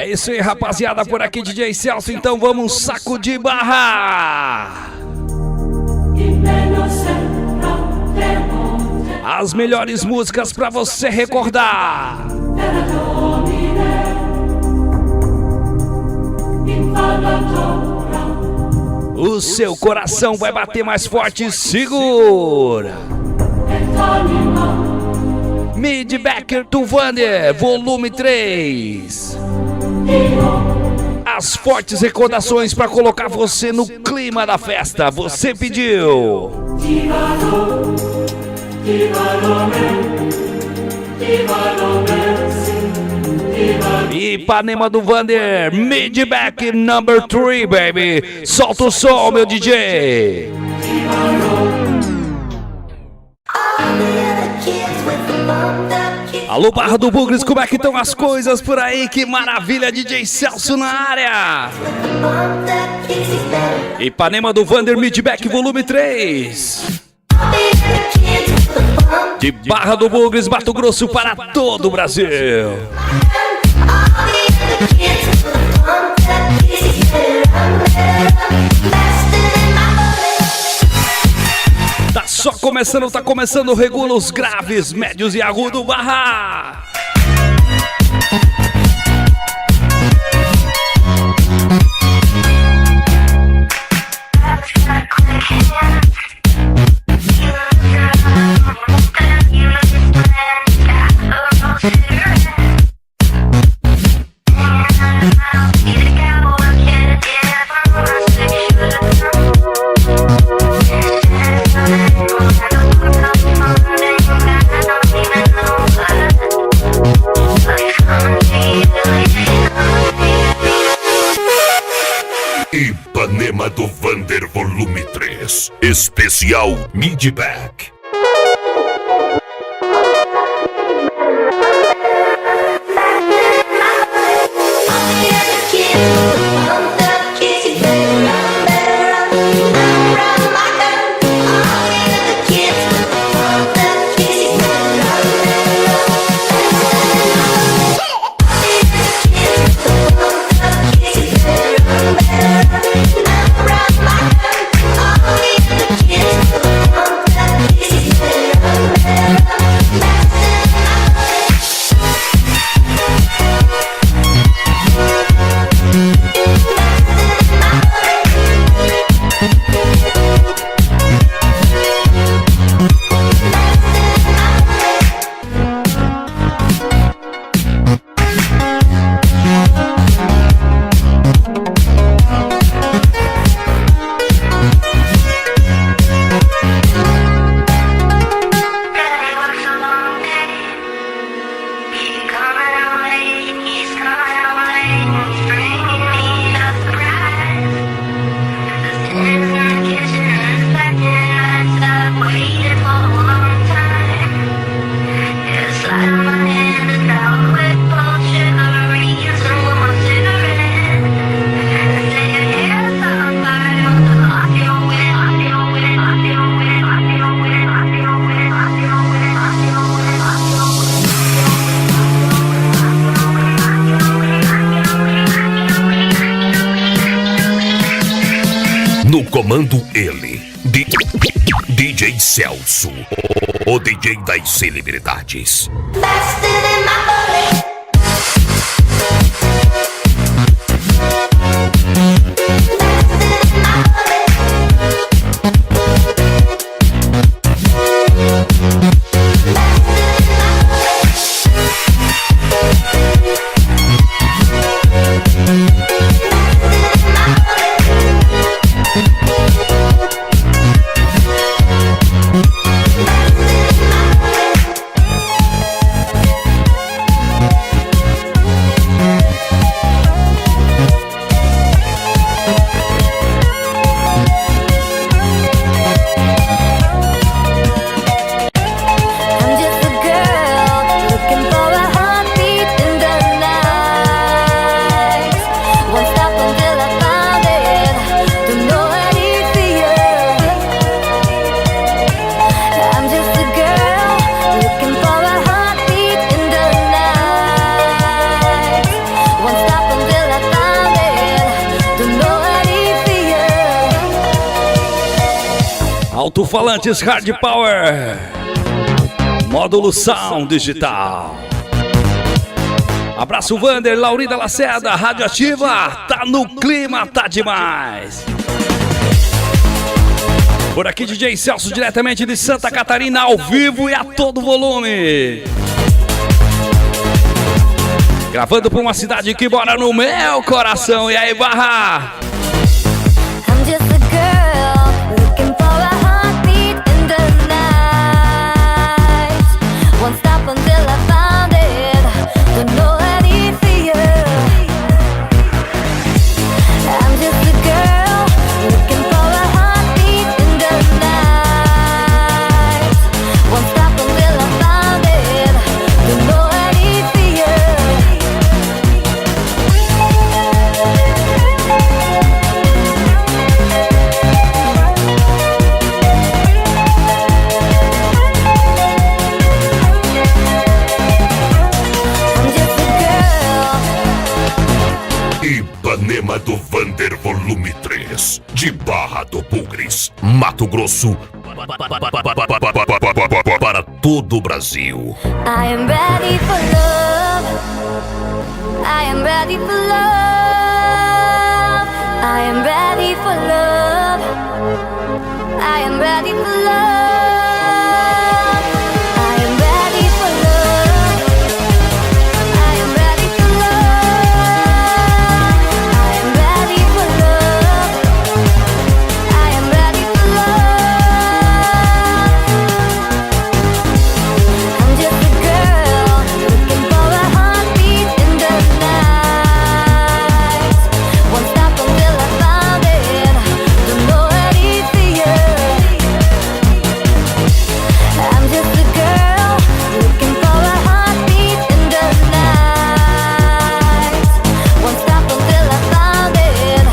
É isso aí, rapaziada, por aqui DJ Celso, então vamos sacudir barra. As melhores músicas pra você recordar. O seu coração vai bater mais forte, segura. Mid Backer to Vander, volume 3. As fortes recordações para colocar você no clima da festa. Você pediu. Ipanema do Vander, Mid Back number 3, baby. Solta o som, meu DJ. Alô, Barra do Bugres, como é que estão as coisas por aí? Que maravilha, DJ Celso na área. Ipanema do Vander, Mid Back volume 3. De Barra do Bugres, Mato Grosso para todo o Brasil. Tá começando, regula os graves, médios e agudo, Barra. Ipanema do Vander volume 3, especial Mid Back. No comando ele, DJ Celso, o DJ das celebridades. Alto-falantes Hard Power. Módulo Sound Digital. Abraço Vander, Laurinda Lacerda, Radioativa. Tá no clima, tá demais. Por aqui DJ Celso, diretamente de Santa Catarina, ao vivo e a todo volume. Gravando pra uma cidade que mora no meu coração. E aí, Barra? I'm just a girl looking for a heartbeat in the night. Won't stop until I found it. Don't know any fear. I'm just a girl looking for a heartbeat in the night. Won't stop until I found it. Don't know any fear. Ipanema do Vander Volume 3, de Barra do Bugres, Mato Grosso, para todo o Brasil. I am ready for love. I am ready for love. I am ready for love. I am ready for love. I am ready for love. I am ready for love. I am ready for love. I am ready for love. I'm just a girl looking for a heartbeat in the night. Won't stop until I found it. Don't know any fear. I'm just a girl looking for a heartbeat in the night. Won't stop until I found it.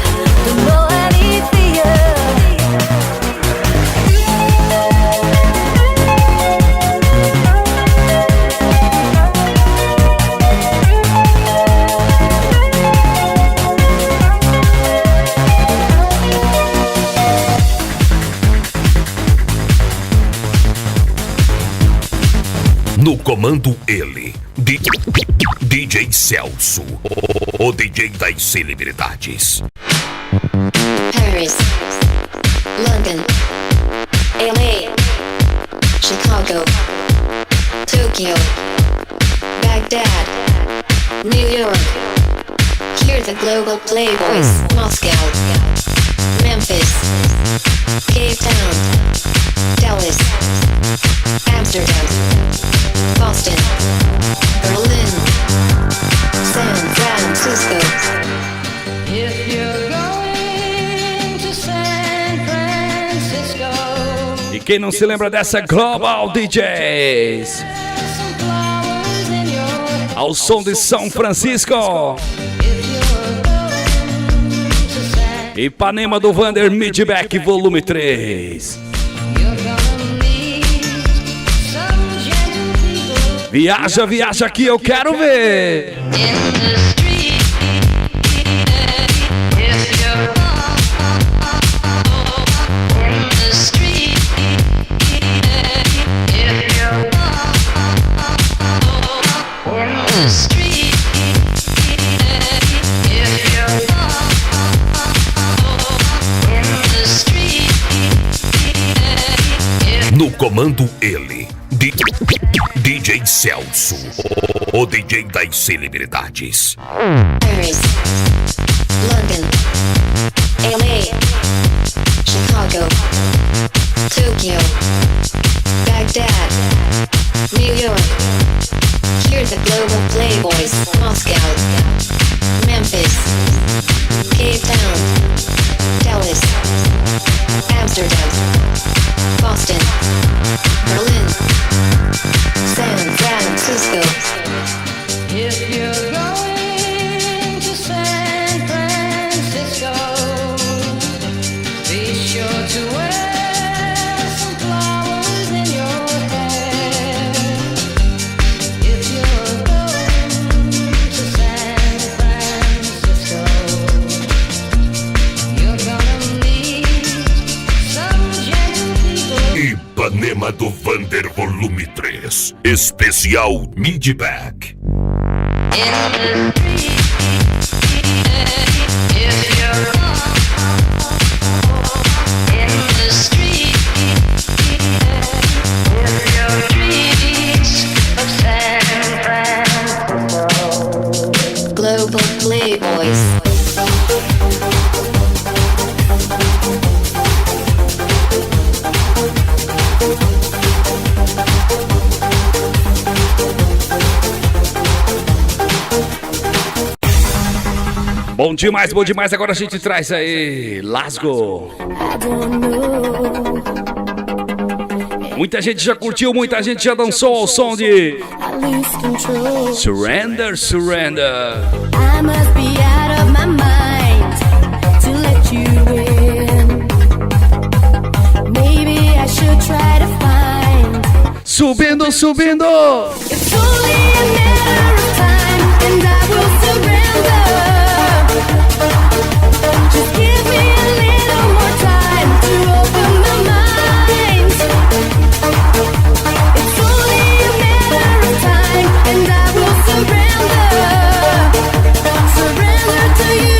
Don't know any fear. No comando ele, DJ Celso, o DJ das celebridades. Paris, London, LA, Chicago, Tokyo, Baghdad, New York. Hear the global playboys. Moscow, Memphis, Cape Town, Dallas, Amsterdam, Boston, Berlin, San Francisco. If you're going to San Francisco, E quem não se lembra dessa Global DJs? some flowers in your Ao som de São Francisco. if you're going to San, Ipanema do Vander Midback Volume 3. you're gonna meet some gentle people Viaja, viaja aqui, eu quero ver. in the street. If you're in the street, if you're in the street, if you're in the street, if No comando ele, DJ Celso, o DJ das celebridades. Paris, London, LA, Chicago, Tokyo, Baghdad, New York. Hear the global playboys. Moscow, Memphis, Cape Town, Dallas, Amsterdam, Boston, Berlin, San Francisco. If you're going to San Francisco, be sure to wear some flowers in your hair. If you're going to San Volume 3, especial Midback. Global Playboys. Bom demais, bom demais. Agora a gente traz aí Lasgo. I don't know. Muita gente já curtiu, muita gente já dançou ao som de I lose control. Surrender, Surrender. I must be out of my mind to let you in. Maybe I should try to find. Subindo, subindo. It's only a matter of time, and I will surrender. Just give me a little more time to open my mind. It's only a matter of time, and I will surrender. Surrender to you.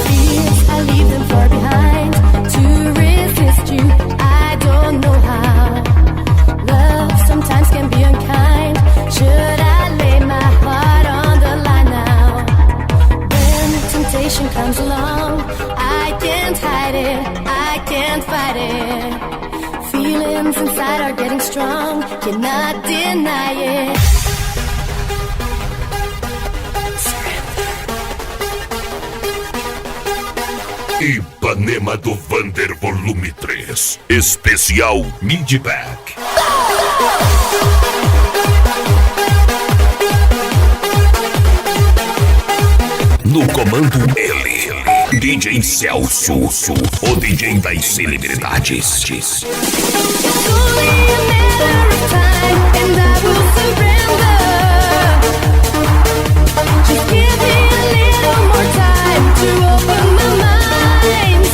Fears, I leave them far behind. To resist you, I don't know how. Love sometimes can be unkind. Should I lay my heart on the line now? When temptation comes along, I can't hide it, I can't fight it. Feelings inside are getting strong, cannot deny it. Ipanema do Vander Volume 3, especial Midback. No comando ele, DJ Celso, o DJ das celebridades. It's only a matter of time, and I will surrender. Just give me a little more time to open my mind.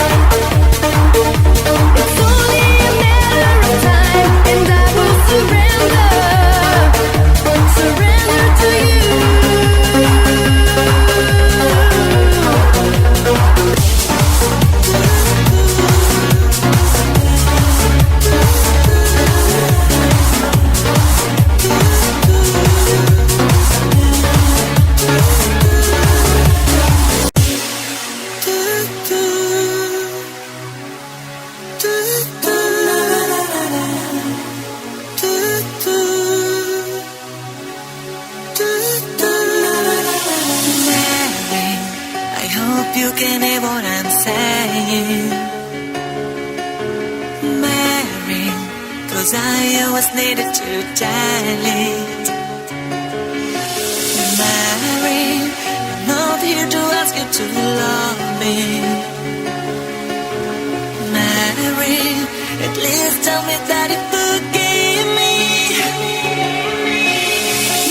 It's only a matter of time, and I will surrender. Surrender to you. I hope you can hear what I'm saying, Mary, 'cause I always needed to tell it. Mary, I'm not here to ask you to love me. Mary, at least tell me that you forgive me.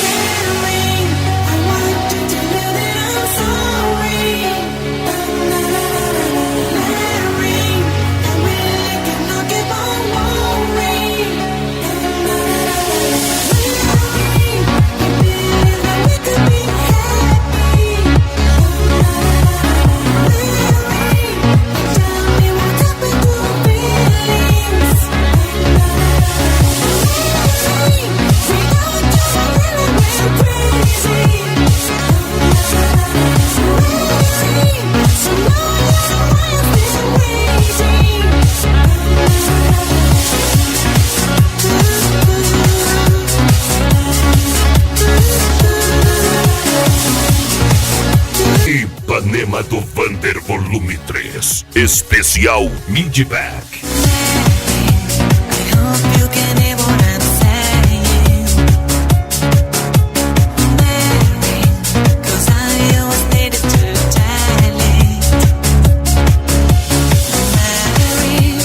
Mary, I want to tell you that I'm sorry. Mary, I really cannot keep on worrying. Mary, I believe that we could be happy. Mary, tell me what happened to our feelings. Ipanema do Vander Volume 3, especial Midback. I hope you can hear what I'm saying, Mary, 'cause I always needed to tell it. Mary,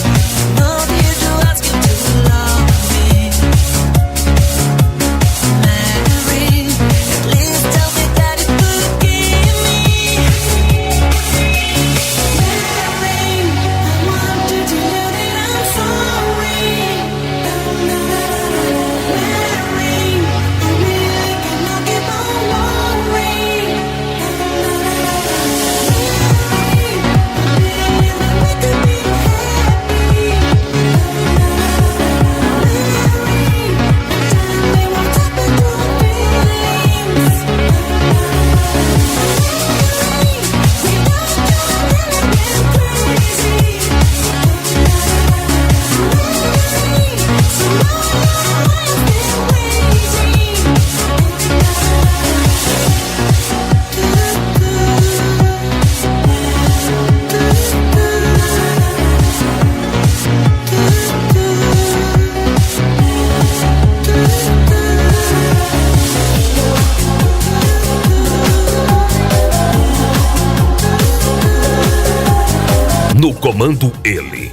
comando ele,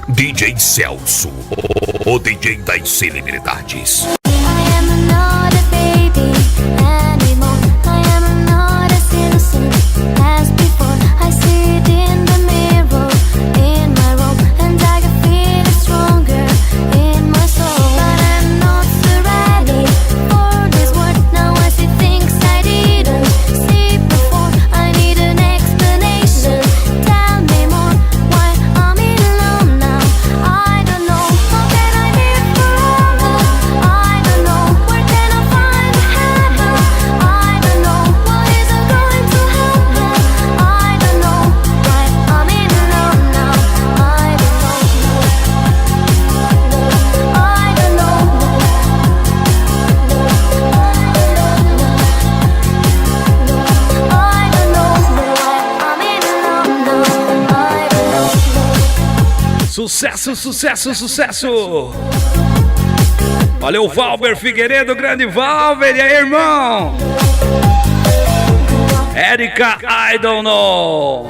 DJ Celso, o DJ das celebridades. I am not a baby anymore. I am not as innocent as before. I see it in the mirror, in my room, and I can feel it stronger in my soul. But I'm not so ready for this world. Now I see things I didn't see before. I need an explanation. Tell me more why I'm in love now. I don't know. How can I live forever? I don't know. Where can I find heaven? I don't know. What is going to happen? I don't know why I'm in love now. I don't know. I don't know. I don't know why I'm in love now. I don't know. Sucesso, sucesso, sucesso! Valeu, Valber Figueiredo, grande Valber, e aí, irmão? Érica, I don't know.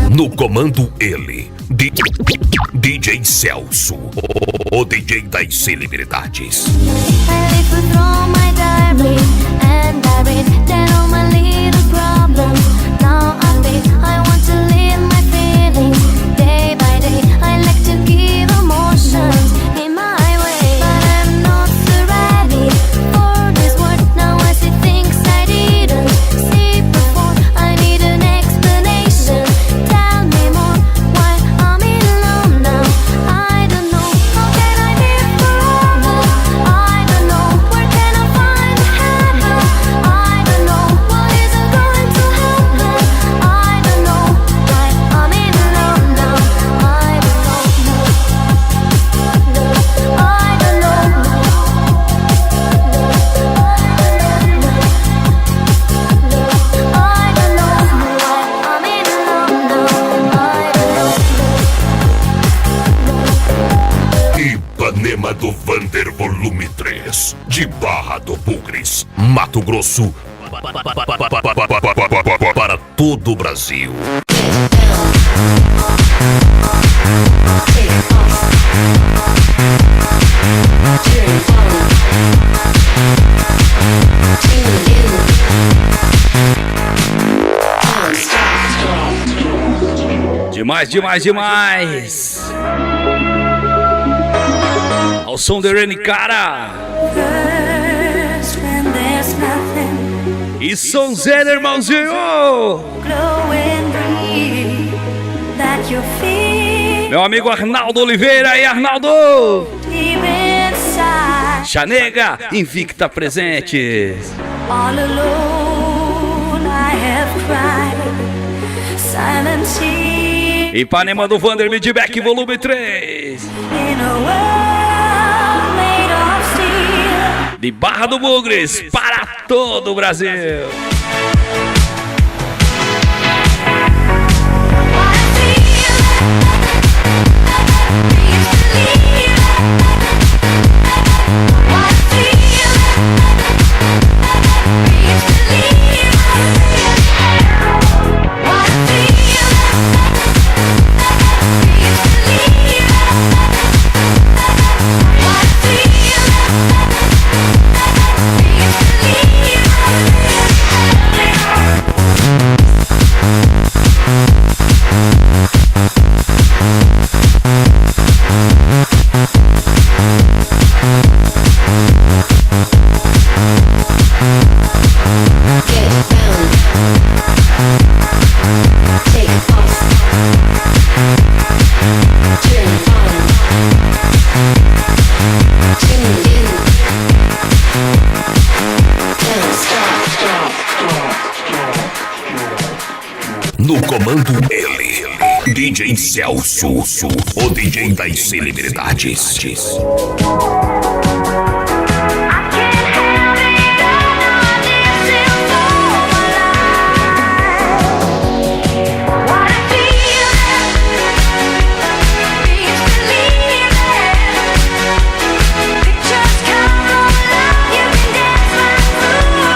No comando ele, DJ Celso, o DJ das celebridades. I live through my diary and I read down all my little problems. Now I think I want to live my feelings day by day. I like to give emotions in my way, but I'm not so ready for this world. Now I see things I didn't see before. I need an explanation. Tell me more why I'm in love now. I don't know. How can I live forever? I don't know. Where can I find heaven? I don't know. What is going to happen? I don't know why I'm in love now. I don't know. I don't know. I don't know why I'm in love now. I don't know. Ipanema do Vander Volume 3, de Barra do Bugres, Mato Grosso, para todo o Brasil. Demais, demais, demais! Ao som de Rene Cara! First when there's nothing, E sonzeiro, irmãozinho! glow and breathe, that you feel Meu amigo Arnaldo Oliveira, e Arnaldo! deep inside. Chanega, Invicta presente! All alone I have cried, silent tears Ipanema do Vander Midback, volume 3! in a world made of steel. De Barra do Bugres para todo o Brasil! What I feel, please believe. What I feel, please believe. What I feel, please believe. What I No comando ele, DJ Celso, o DJ das celebridades. Pictures come alive, you can dance right through.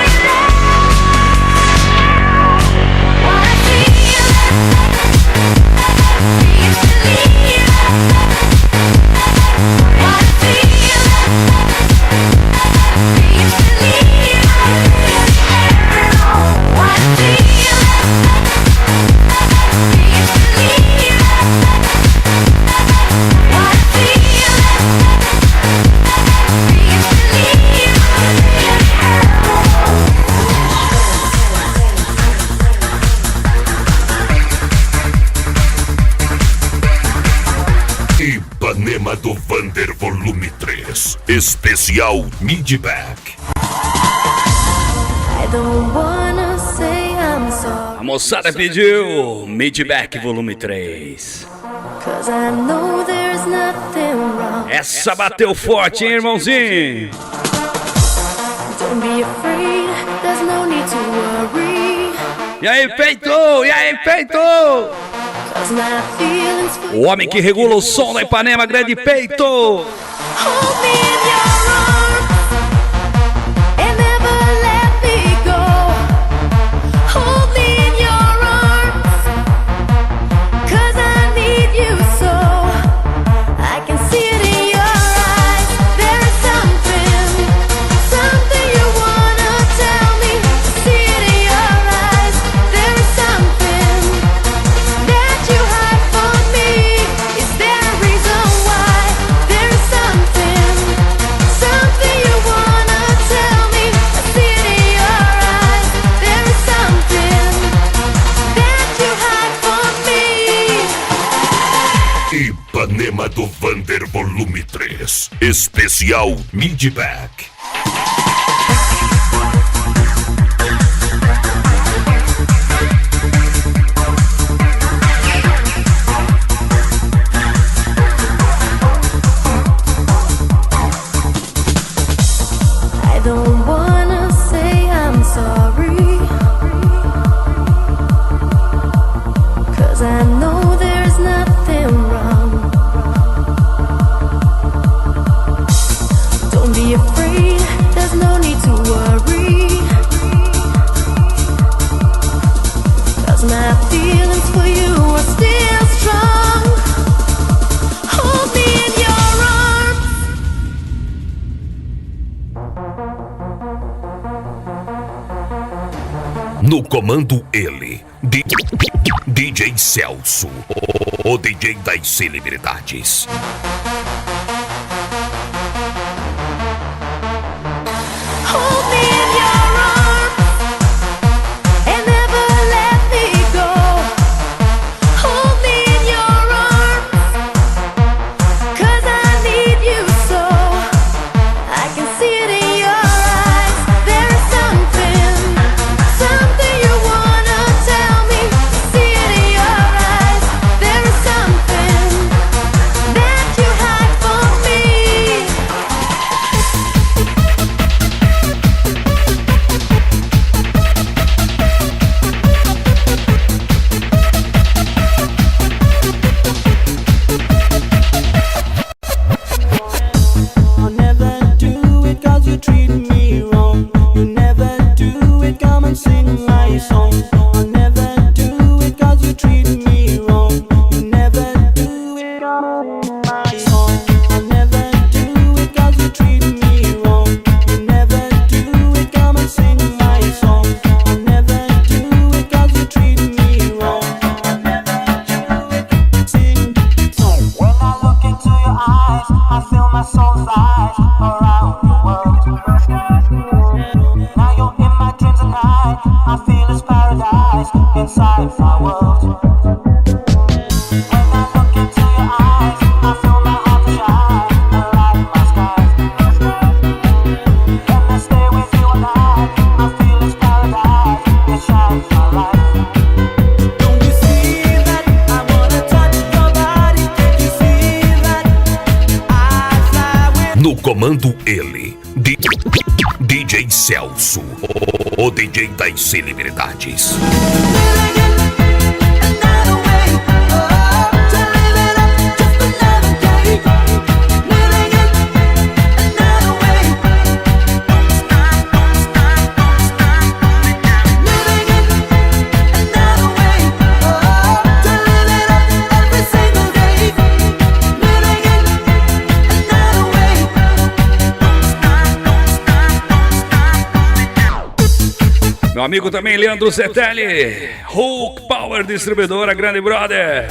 Ipanema do Vander Volume 3. Especial Midback. I don't wanna say I'm sorry, A moçada pediu Midback Volume 3. 'cause I know there's nothing wrong. Essa bateu forte, hein, irmãozinho? Don't be afraid, there's no need to worry, E aí, peito? E aí, peito? 'cause my feelings for O homem que regula o som da Ipanema, grande peito. hold me in your arms and never let me go. Hold me in your arms, 'cause I need you so. I can see it in your eyes. There is something you wanna tell me. See it in your eyes. There is something that you hide from me. Is there a reason why? There is something you wanna tell me. I see it in your eyes. There is something that you hide from me. Ipanema do Vander Volume 3. Especial Midback. I don't wanna say I'm sorry, 'cause I know there's nothing wrong. Don't be afraid, there's no need to worry, 'cause my feelings for you are still strong. Hold me in your arms. No comando ele, DJ Celso, o DJ das celebridades. Hold me in your arms and never let me go. Hold me in your arms, 'cause I need you so. I can see it in your eyes. There is something you wanna tell me. See it in your eyes. There is something that you hide from me. I'll never do it 'cause you treat me wrong. You never do it, come and sing my song. I'll never do it 'cause you treat me wrong. You never do it, come and sing my song. I'll never do it 'cause you treat me wrong. You never do it, come and sing my song. I'll never do it 'cause you treat me wrong. I'll never do it, sing song. When I look into your eyes, I feel my soul's eyes around the world. Now you're in my dreams at night. I feel it's paradise inside my world. When I look into your eyes, I feel my heart to shine like my skies. When I stay with you all night, I feel it's paradise. It shines my light. Don't you see that? I wanna touch your body. Can't you see that? I fly with No comando ele, DJ Celso, o DJ das celebridades. another way. Oh, to live it up just another day. Living it another way. Don't stop, don't stop, don't stop. Living it another way. Oh, to live it up every single day. Living it another way. Don't stop, don't stop, don't stop. Meu amigo também, Leandro Zetelli, Hulk Power Distribuidora, grande brother.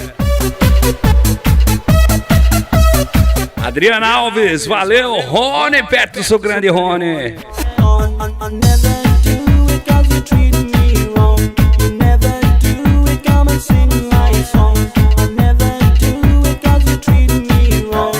Adriana Alves, valeu. Rony Peterson, grande Rony. I'll never do it 'cause you treat me wrong. You never do it, come and sing my song. I'll never do it 'cause you treat me wrong.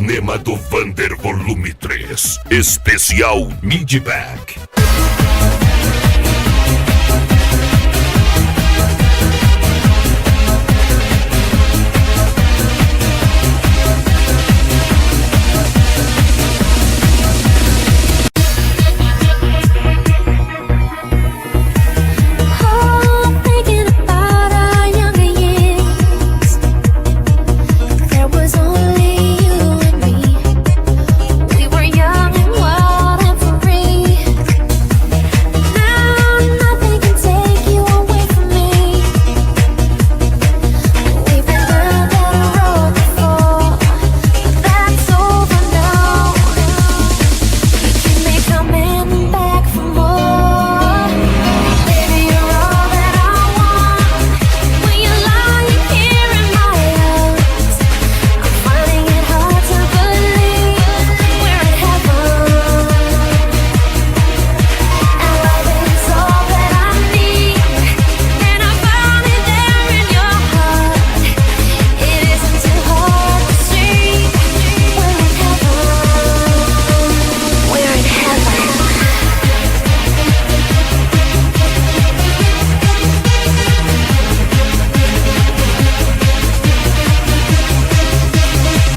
Ipanema do Vander Volume 3. Especial Midback.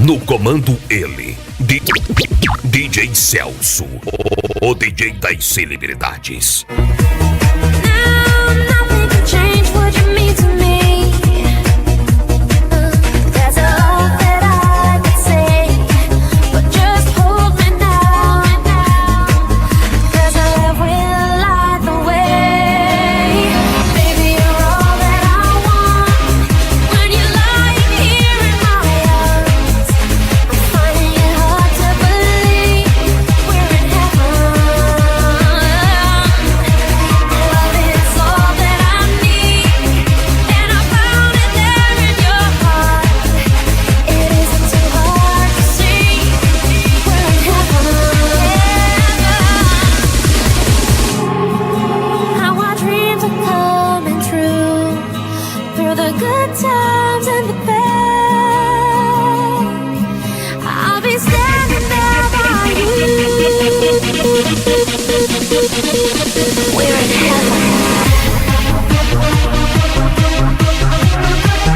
No comando ele, DJ Celso, o DJ das celebridades.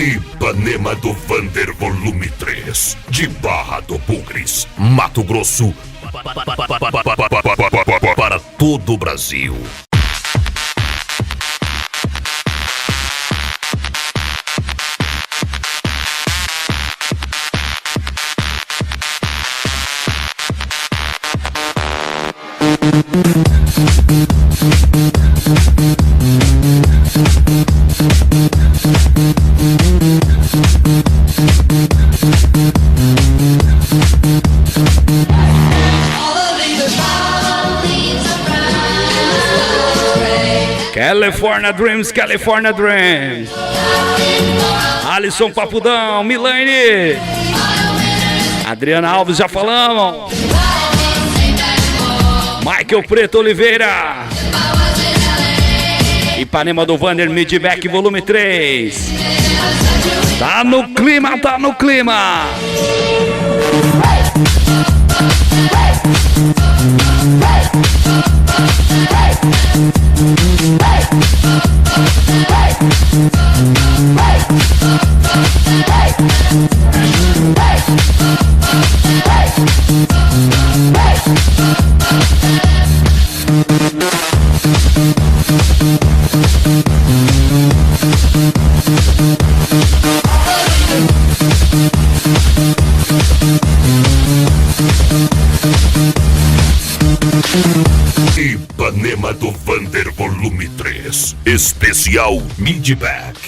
Ipanema do Vander Volume 3, de Barra do Bugres, Mato Grosso, para todo o Brasil. California Dreams, California Dreams. Alisson Papudão, Milane, Adriana Alves, já falamos. Michael Preto Oliveira. Ipanema do Vander Midback Volume 3. Tá no clima, tá no clima. Ipanema do Vander Volume 3, especial Midback.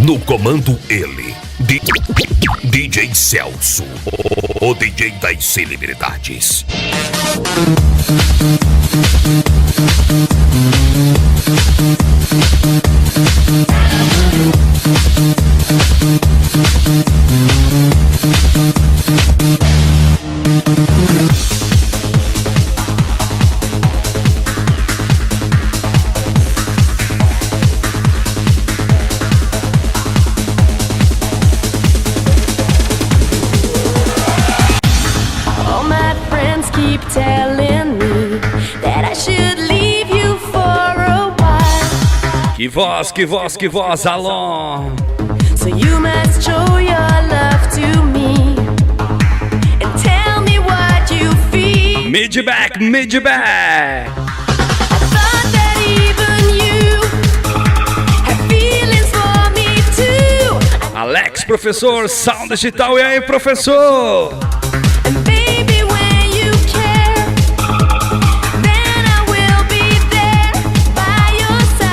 No comando ele, DJ Celso, o DJ das celebridades. Que voz, que voz, que voz, alô. So you must show your love to me and tell me what you feel. Midback, midback. I thought that even you have feelings for me too. Alex, professor, Sound Digital. E aí, professor? And baby, when you care, then I will be there by your side.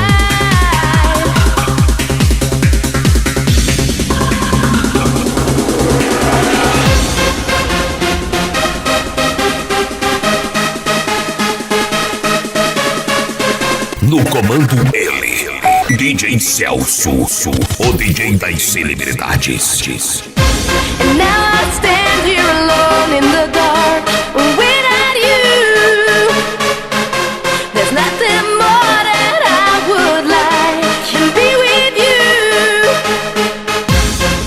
No comando ele, DJ Celso, o DJ das celebridades. And now I stand here alone in the dark without you. There's nothing more that I would like than be with you.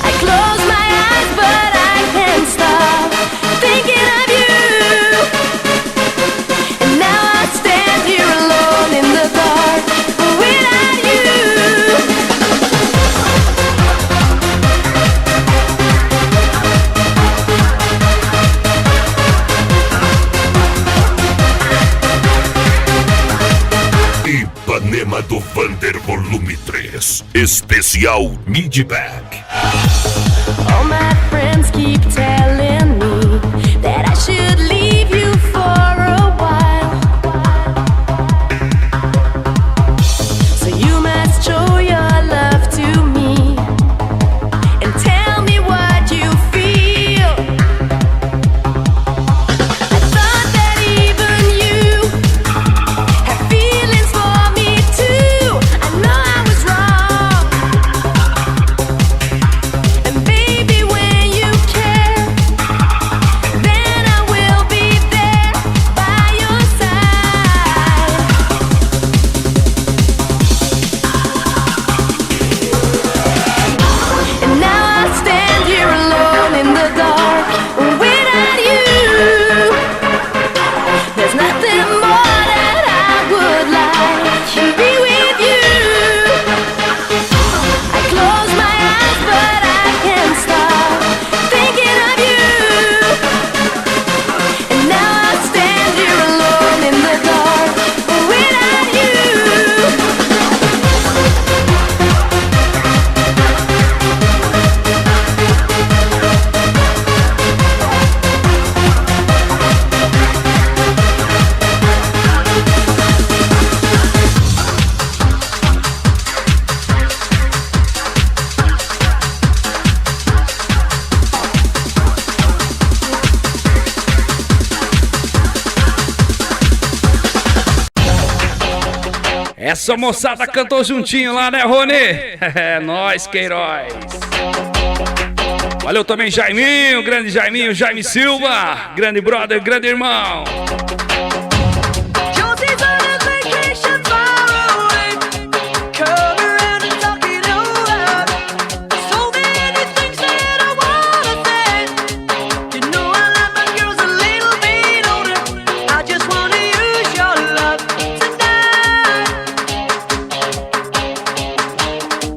I close my eyes but I can't stop thinking of you. And now I stand here alone in the dark without you. Ipanema do Vander Volume 3, especial Midback. All my friends keep telling me that I should leave you for a while. So you must show your love to me and tell me what you feel. I thought that even you have feelings for me too. I know I was wrong. And baby, when you care, then I will be there by your side. And now I stand here alone in the dark without you. There's nothing more that I would like than be with you. I close my eyes but I can't stop thinking of you. And now I stand here alone in the dark without you. Essa moçada cantou juntinho lá, né, Rony? É nóis, Queiroz. Valeu também, Jaiminho, grande Jaiminho, Jaime Silva. Grande brother, grande irmão. Josie's on a vacation far away. Come around and talk it over. So many things that I wanna say. You know I like my girls a little bit older. I just wanna use your love tonight.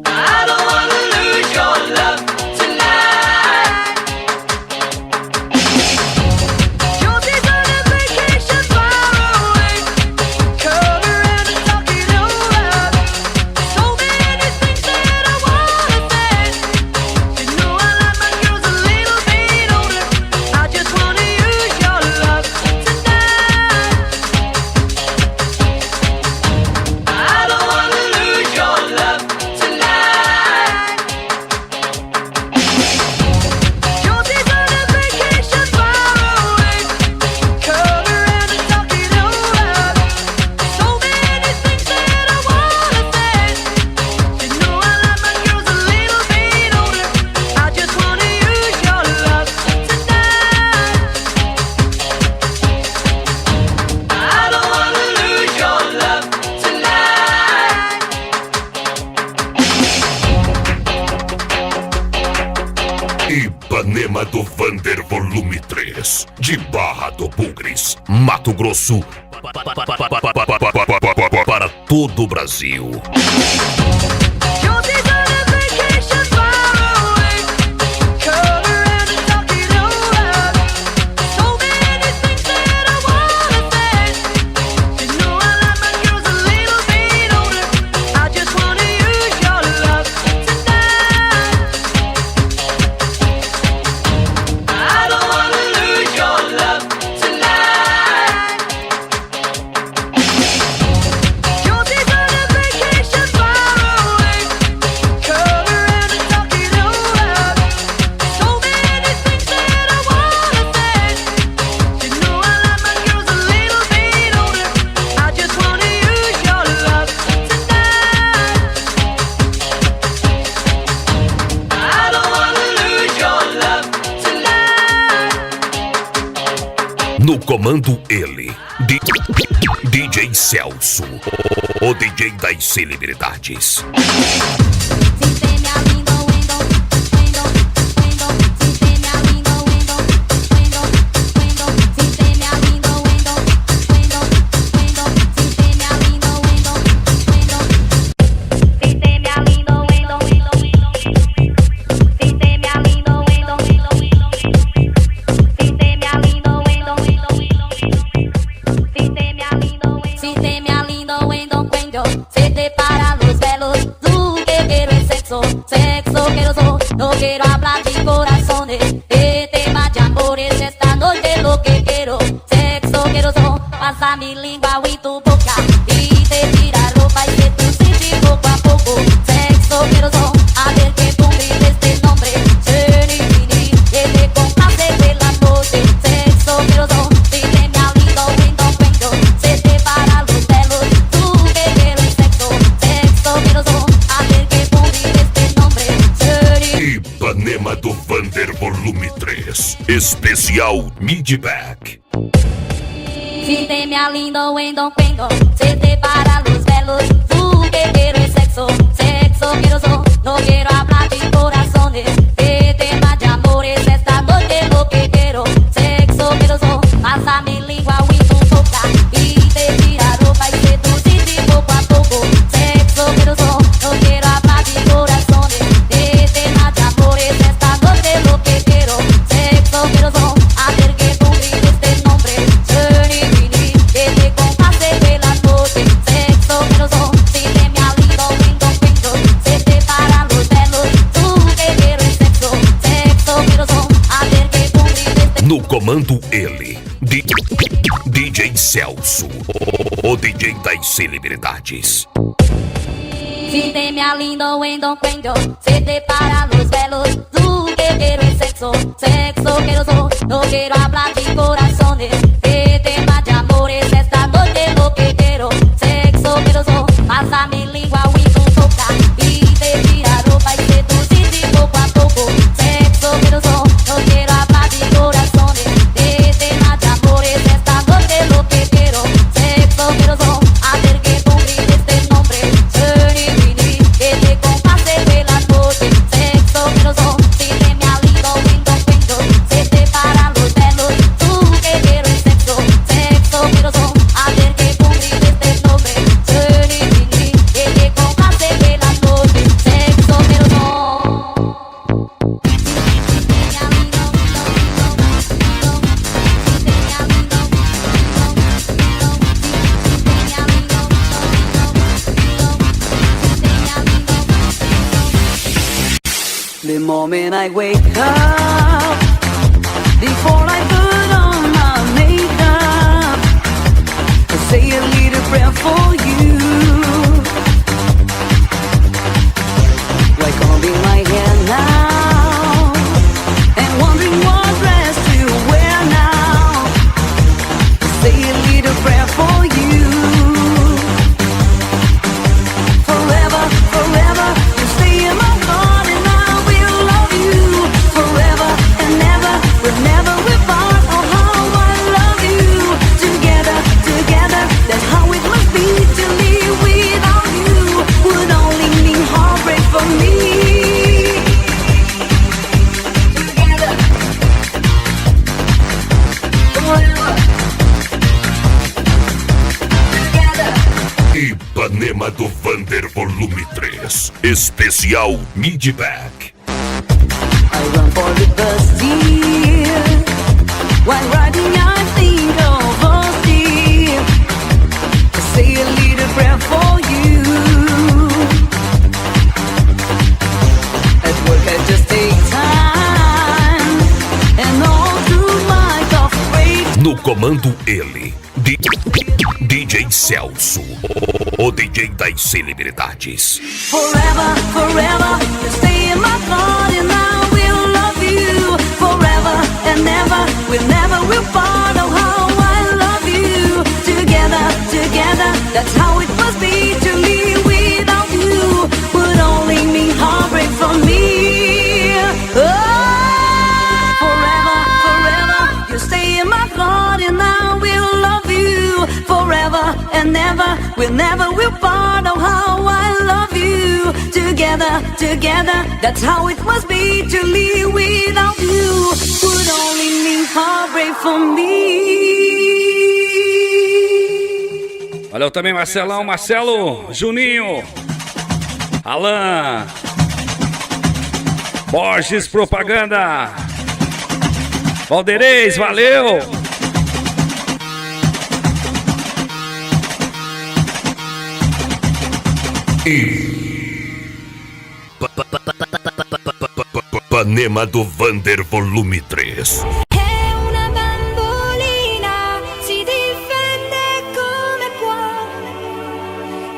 I don't wanna lose your love tonight. Josie's on a vacation far away. Come around and talk it over. So many things that I wanna say. You know I like my girls a little bit older. I just wanna use your love tonight. I don't wanna lose your love tonight. Josie's on a vacation far away. Come around and talk it over. So many things that I wanna say. You know I like my girls a little bit older. I just wanna use your love tonight. I don't wanna lose your love tonight. Ipanema do Vander Volume 3, de Barra do Bugres, Mato Grosso, Para todo o Brasil. No comando ele, DJ Celso, o DJ das celebridades. No quiero hablar de corazones, de temas de amores. Esta noche lo que quiero, sexo quiero so, pasa mi lengua y tu boca y te tira ropa y que tú sientes poco a poco. Sexo quiero so, a ver que tú vives este nombre, Serenity, que te complace de la noche. Sexo quiero so, si te me alido, window, se te para los pelos, tú que quieres sexo. Sexo quiero so, a ver que tú vives este nombre, Ipanema do Vander Volume 3, especial Midback. Si te me alindo, window, se te para los pelos, tú que quieres sexo. Sexo quiero so, no quiero hablar de corazones, de temas de amores. Esta noche lo que quiero, sexo quiero so, pasa mi lengua y tu boca y te tira ropa y que tú sientes poco a poco. Sexo quiero so, no quiero hablar de corazones, de temas de amores. Esta noche lo que quiero, sexo quiero so, a ver que tú grites este nombre, Serenity, que te complace de la noche. Sexo quiero so, si te me alido, window, se te para los pelos, tú que quieres sexo. Sexo quiero so, a ver que tú grites este No comando ele, DJ Celso, o DJ das celebridades. Si te me alindo, window, se te para los pelos, tú que quieres sexo. Sexo quiero so, no quiero hablar de corazones, de temas de amores. Esta noche lo que quiero, sexo quiero so, pasa mi lengua y tu boca y te tira ropa y que tú sientes poco a poco. Sexo quiero so, no quiero hablar de corazones, de temas de amores. Esta noche lo que quiero, sexo quiero so, a ver que tú grites este nombre, Serenity, que te complace de la noche. Sexo quiero so, si te me alido, window, se te para los pelos, tú que quieres sexo. Sexo quiero so, a ver que tú grites este nombre, Serenity, que te complace de la noche. Sexo quiero so. The moment I wake up, before I put on my makeup, I say a little prayer for you. Like holding my hand now, and wondering what dress to wear now. I say a little prayer for you. Forever, forever, you stay in my heart, and I will love you forever and ever. Whenever we part, oh how I love you. Together, together, that's how it must be. Especial Midback. I run for the bus, dear. While riding, I think of us, dear. I say a little prayer for you. At work, I just take time. And all through my coffee break. No comando ele, DJ Celso, o DJ das celebridades. Forever, forever, you stay in my heart and I will love you. Forever and ever, we'll part. Oh, how I love you. Together, together, that's how it must be to me. Without you would only mean heartbreak for me. Oh, forever, forever, you stay in my heart and I will love you. Forever and ever, we'll part. Oh, how I love you. Together, together, that's how it must be to live without you. Would only mean heartbreak for me. Valeu também, Marcelão, Marcelo, Juninho, Alan, Borges Propaganda, Valderez, valeu! Panema do Vander Volume 3. È una bambolina, si difende come può.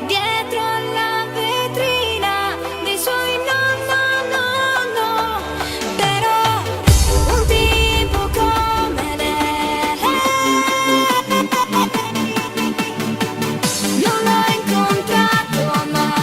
Dietro alla vetrina dei suoi no. Però un tipo come lei non l'ho incontrato mai.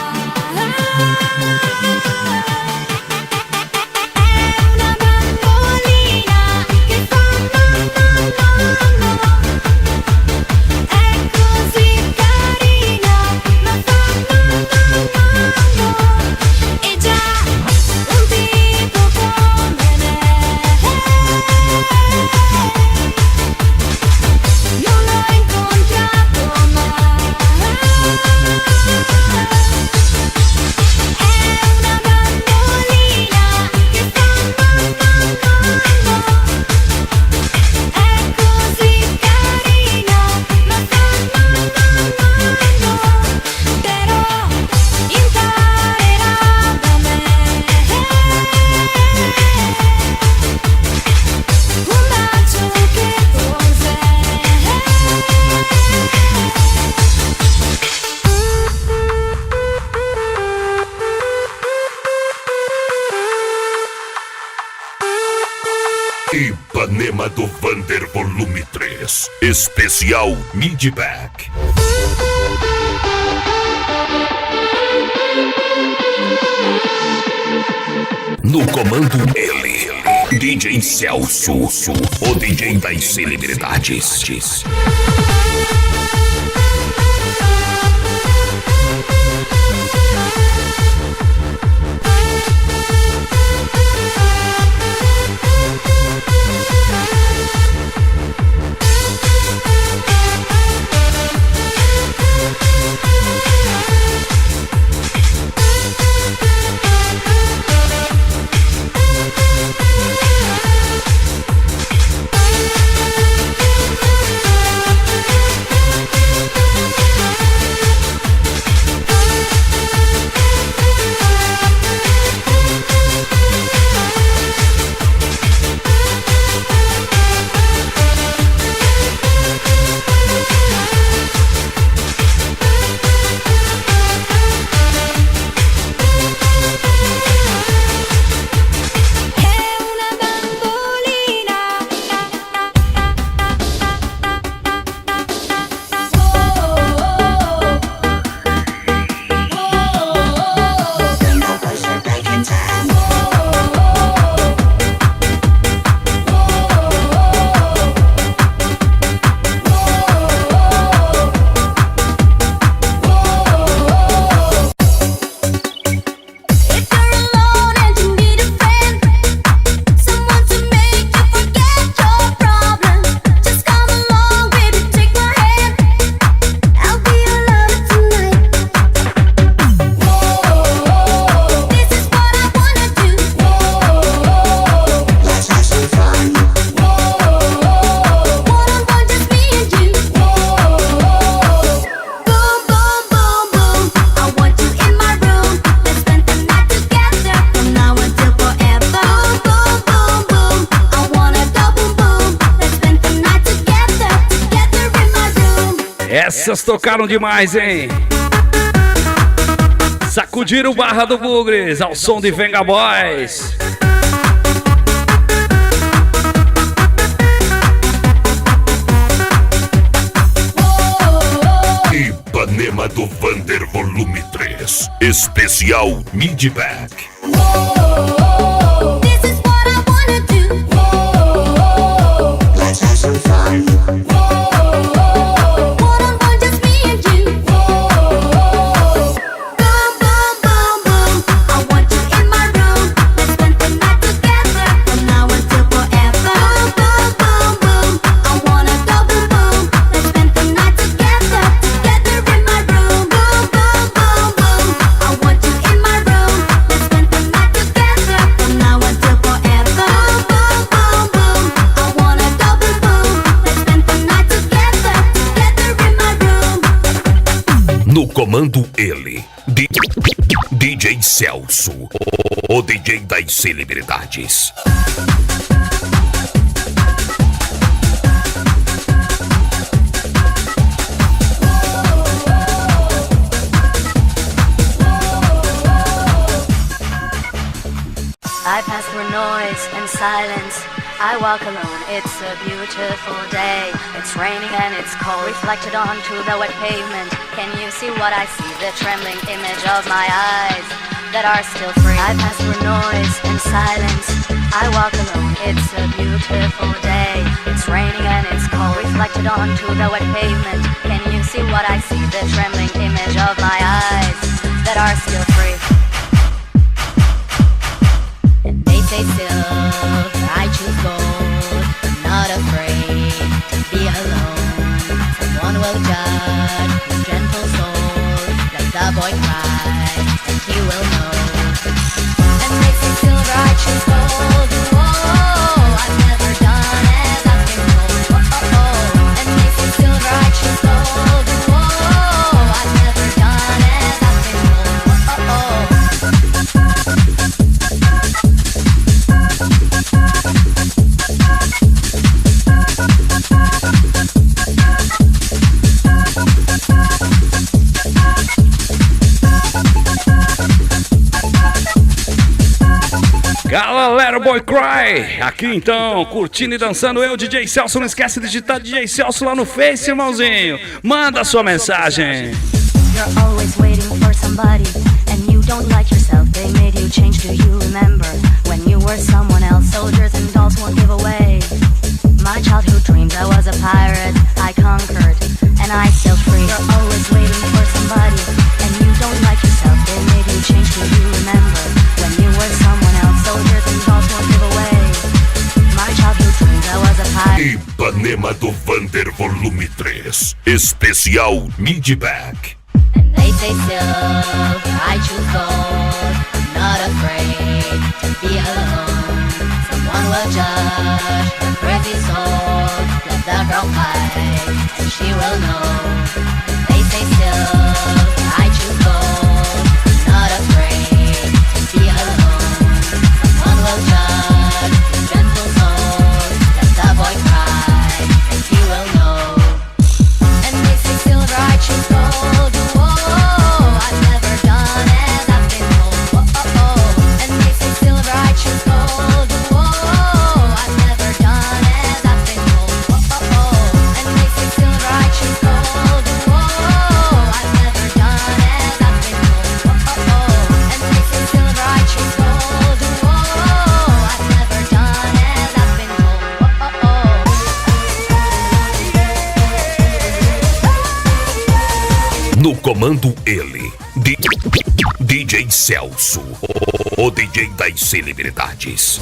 Ipanema do Vander Volume 3. Especial Midback. No comando ele, DJ Celso, o DJ das celebridades. Essas tocaram demais, hein? Sacudiram o Barra do Bugres ao som de Venga Boys. Ipanema do Vander Volume 3, especial Midback. This is what I wanna do. Let's have some fun. One on one, just me and you. Boom, boom, boom, boom. I want you in my room. Let's spend the night together from now until forever. Boom, boom, boom, boom. I wanna go boom, boom. Let's spend the night together, together in my room. Boom, boom, boom, boom. I want you in my room. Let's spend the night together from now until forever. Boom, boom, boom, boom. I wanna go boom, boom. Let's spend the night together, together in my room. No comando ele, DJ Celso, o DJ das celebridades. I pass through noise and silence. I walk alone, it's a beautiful day. It's raining and it's cold, reflected onto the wet pavement. Can you see what I see? The trembling image of my eyes that are still free. I pass through noise and silence. I walk alone, it's a beautiful day. It's raining and it's cold, reflected onto the wet pavement. Can you see what I see? The trembling image of my eyes that are still free. And they say silver, I choose gold. I'm not afraid to be alone. Someone will judge his gentle soul. Let the boy cry, and he will know. And they say silver, I choose gold. Whoa, I've never done as I've been told. Oh. And they say silver, I choose gold. Whoa, I've never done as I've been told. Oh. Galera, Boy Cry, aqui então, curtindo e dançando eu, DJ Celso. Não esquece de digitar DJ Celso lá no Face, irmãozinho. Manda a sua mensagem. You're always waiting for somebody, and you don't like yourself. They made you change. Do you remember when you were someone else? Soldiers and dolls won't give away my childhood dreams. I was a pirate, I conquered, and I sailed free. You're always waiting for somebody, and you don't like yourself. They made you change. Do you remember when you were someone else? Soldiers and dolls won't give away my childhood dreams. I was a pirate. Ipanema do Vander Volume 3, especial Midback. They say silver, I choose gold. I'm not afraid to be alone. Someone will judge her crazy soul. Let the girl fight, and she will know. They say silver, I choose gold. I'm not afraid to be alone. Someone will judge his gentle soul. Let the boy cry, and he will know. And they say silver, I choose gold. I've never done as I've been told. And they say silver, I choose gold. I've never done as I've been told. And they say silver, I choose gold. I've never done as I've been told. And they say silver, I choose gold. I've never done as I've been told. No comando ele, DJ Celso, o DJ das celebridades.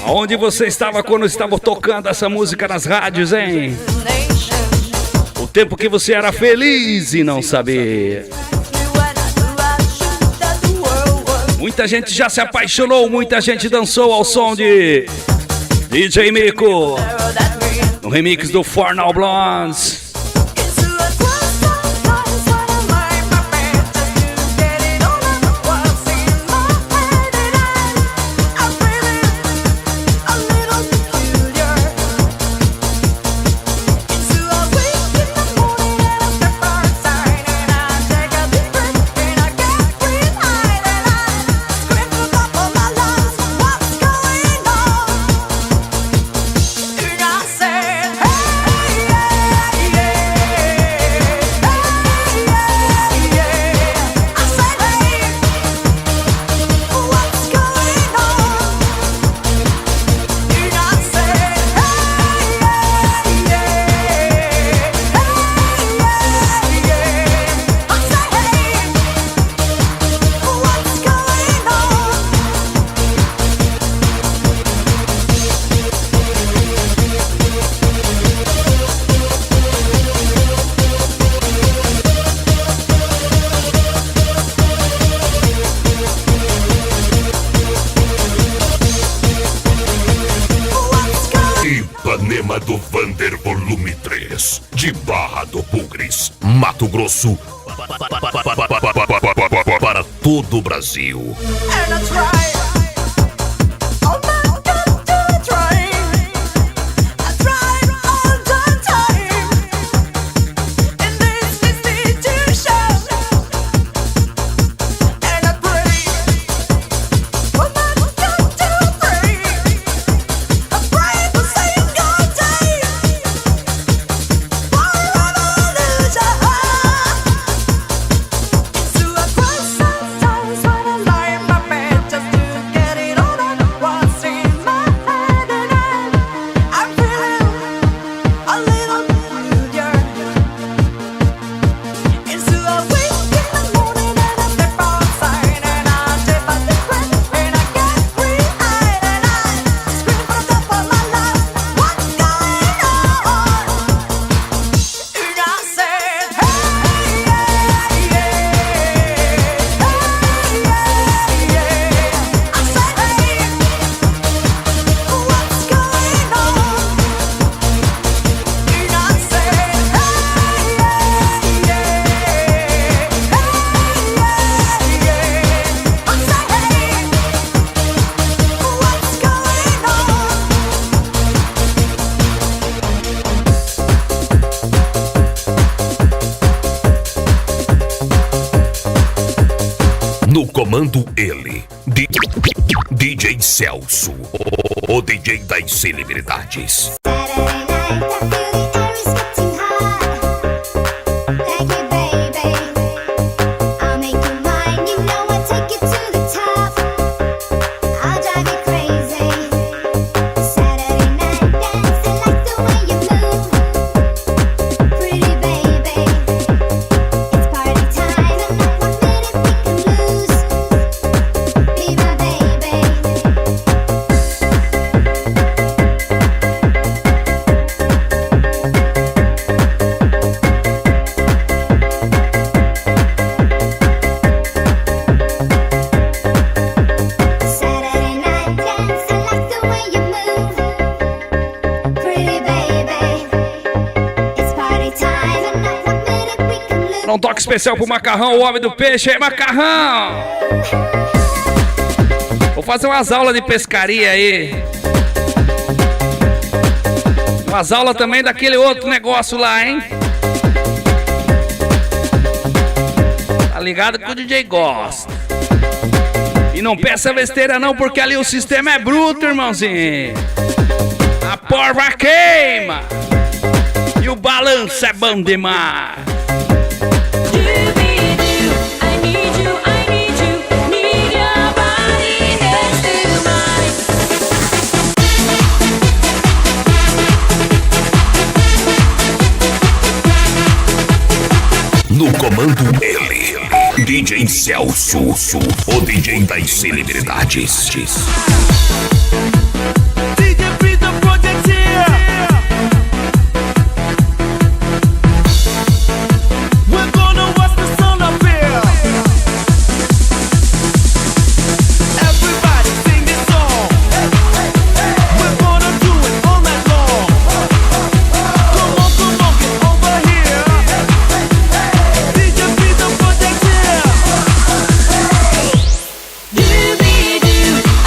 Aonde você estava quando estava tocando essa música nas rádios, hein? O tempo que você era feliz e não sabia. Muita gente já se apaixonou, muita gente dançou ao som de DJ Mico, no remix do For Now Blondes. Mato Grosso, para todo o Brasil. No comando ele, DJ Celso, o DJ das celebridades. Um toque especial pro Macarrão, o homem do peixe. Aí, Macarrão! Vou fazer umas aulas de pescaria aí. Umas aulas também daquele outro negócio lá, hein? Tá ligado que o DJ gosta. E não peça besteira não, porque ali o sistema é bruto, irmãozinho. A porva queima. E o balanço é bom demais. No comando ele, DJ Celso, o DJ das celebridades.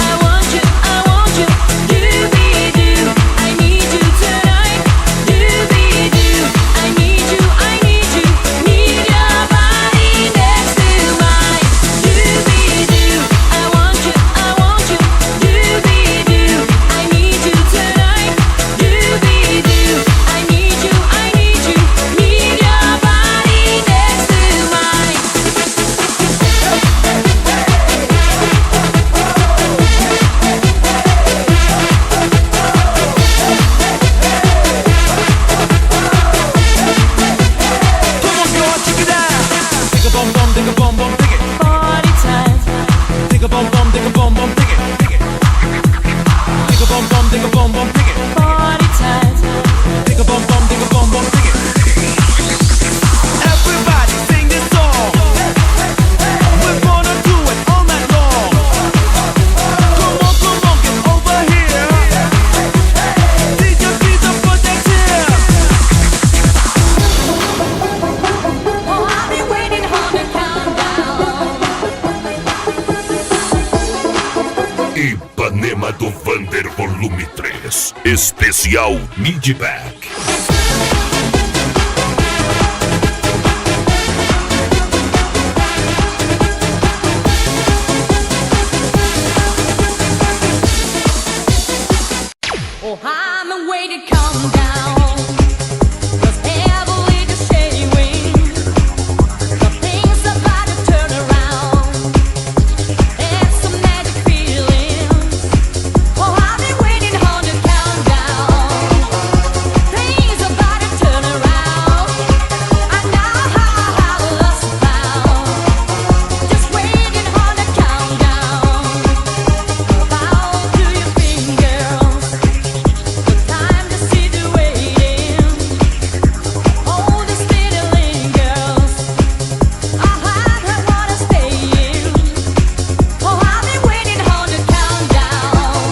I want you Especial Midback. Oh, I'm waiting, calm down. 'Cause heavily the shading, the things about to turn around. There's some magic feelings. Oh, I've been waiting on the countdown. Things about to turn around. I know how love's found. Just waiting on the countdown. Bow to your fingers. Time to see the waiting. Oh, the still lingers. I wanna stay in. Oh, I've been waiting on the countdown.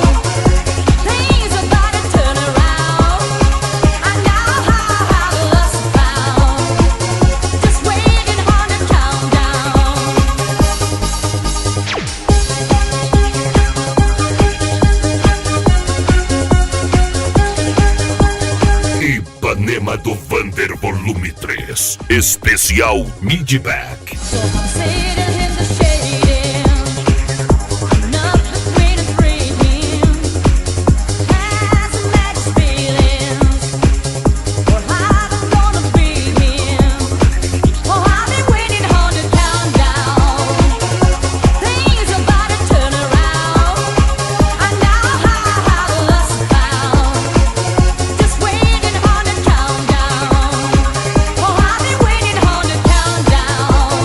Things about to turn around. I know how love's found. Just waiting on the countdown. Ipanema do Vander Volume 3. Especial Midback. So I'm sitting in the shading, not between and breathing. Has some magic feelings. What I'm gonna be in. Oh, I've been waiting on the countdown. Things about to turn around. I know how love's found. Just waiting on the countdown. Oh, I've been waiting on the countdown.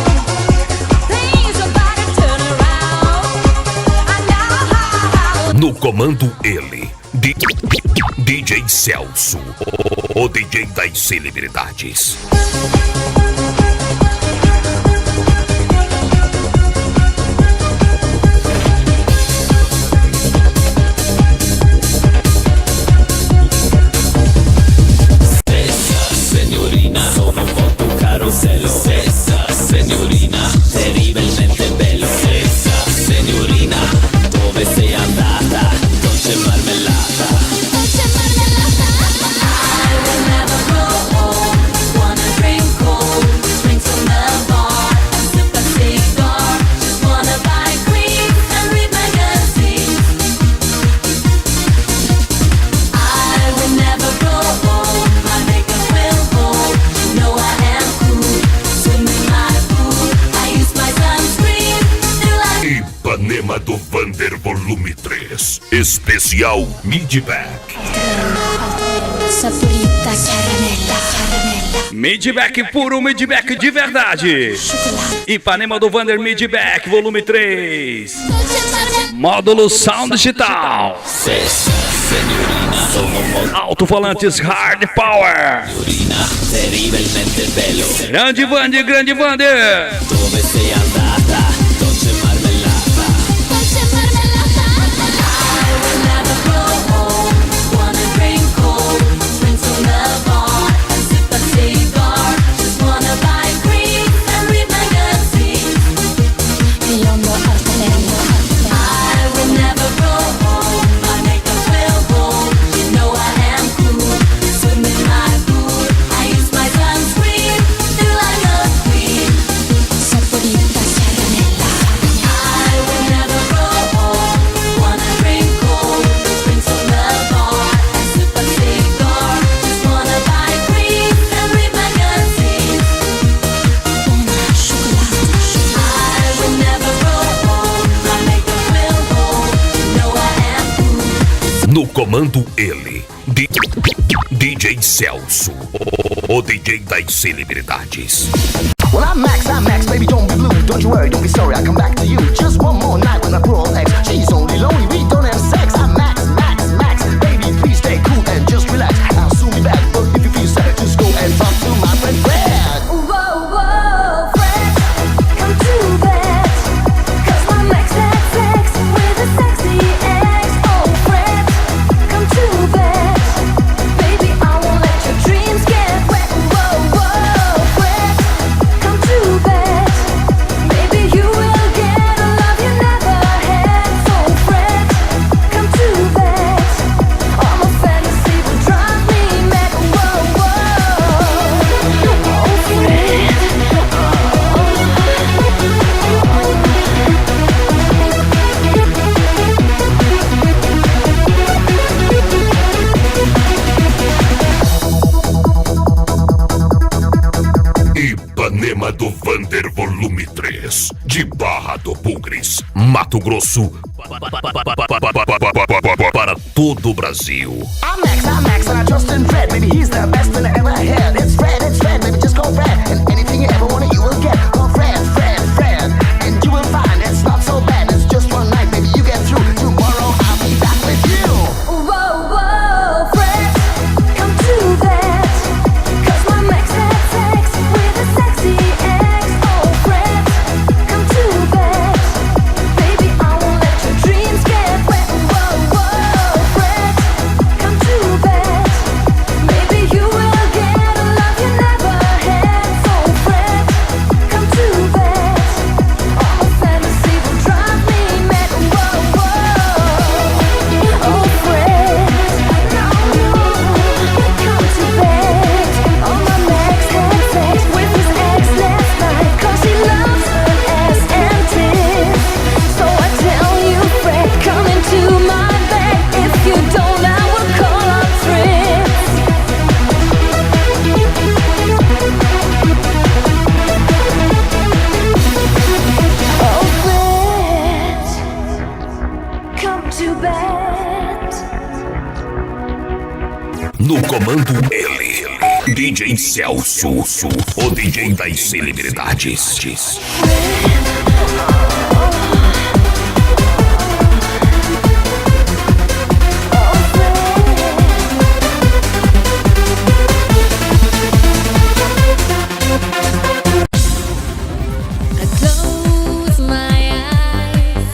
Things about to turn around. I know how. No comando ele, DJ Celso, o DJ das celebridades. I will never grow old. Wanna drink cold, drink some Melbourne, and sip a cigar. Just wanna buy cream and read magazines. I will never grow old. My makeup will hold. You know I am cool. Swim in my pool. I use my sunscreen. Still I Ipanema do Vander Volume 3. Especial Midback. Saporita caramella, caramella. Midback puro, Midback de verdade. Ipanema do Vander Midback, volume 3. Módulo Sound Digital. Alto-falantes Hard Power. Grande Vander, grande Vander. I will never grow old. Wanna drink cold, drink some Melbourne, and sip a cigar. Just wanna buy cream and read magazines. I will never grow old. My makeup will hold. You know I am cool. Swim in my pool. I use my sunscreen. Still I love queen. Saporita caramella. I will never grow old. Wanna drink cold, drink some Melbourne, and sip a cigar. Just wanna buy cream and read magazines. I will never grow old. My makeup will hold. You know I am cool. No comando ele, DJ Celso, o DJ das celebridades. Well, I'm Max, baby, don't be blue. Don't you worry, don't be sorry, I'll come back to you. Just one more night with my poor old ex. She's only lonely, we don't have sex. I'm Max, baby, please stay cool and just relax. I'll soon be back, but if you feel sad, just go and talk to my friend Fred. Whoa, Fred, come to bed. 'Cause my Max had sex with a sexy ex. Oh, Fred, come to bed. Baby, I won't let your dreams get wet. Whoa, Fred, come to bed. Baby, you will get a love you never had. Ipanema do Vander Volume 3, de Barra do Bugres, Mato Grosso, para todo o Brasil. I'm Max, and I trust in Fred. Maybe he's the best thing I ever had. It's Fred, maybe just call Fred. And anything you ever want, you will get. Call Fred. And you will find it's not so bad. It's just one night, maybe you get through. Tomorrow I'll be back with you. Whoa, whoa, Fred, come to bed. 'Cause my Max had sex with a sexy ex. Oh, Fred, come to bed. Baby, I won't let your dreams get wet. Whoa, whoa, Fred, come to bed. Maybe you will get a love you never had. So, Fred, come to bed. All my fantasy will drive me mad. Whoa, whoa, oh, Fred, no, come to bed. Oh, my Max had sex with his ex last night. 'Cause he loves her ass and tits. So I tell you, Fred, come into my bed. If you don't, I will call our friends. Oh, Fred, come to bed. No comando ele, DJ Celso, o DJ das celebridades. I close my eyes,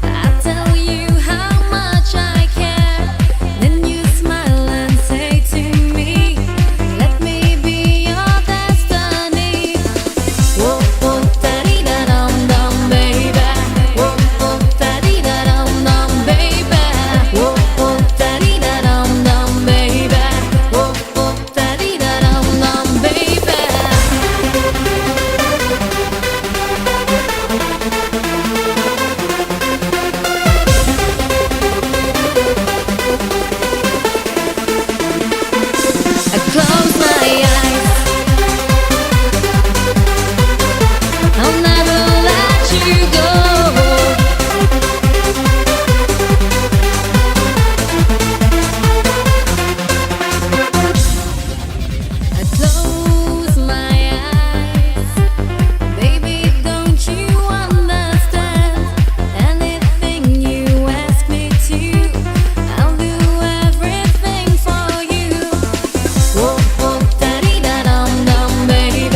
I tell you how much I care. Then you smile and say to me, let me be your destiny. Whoa, whoa, da-dee-da-dum-dum, baby. Whoa, whoa, da-dee-da-dum-dum, baby. Whoa, whoa, da-dee-da-dum-dum, baby. Whoa, whoa, da-dee-da-dum-dum, baby. I close my eyes, I'll never let you go. I close my eyes, baby, don't you understand? Anything you ask me to, I'll do everything for you. Whoa, whoa, da-dee-da-dum-dum, baby.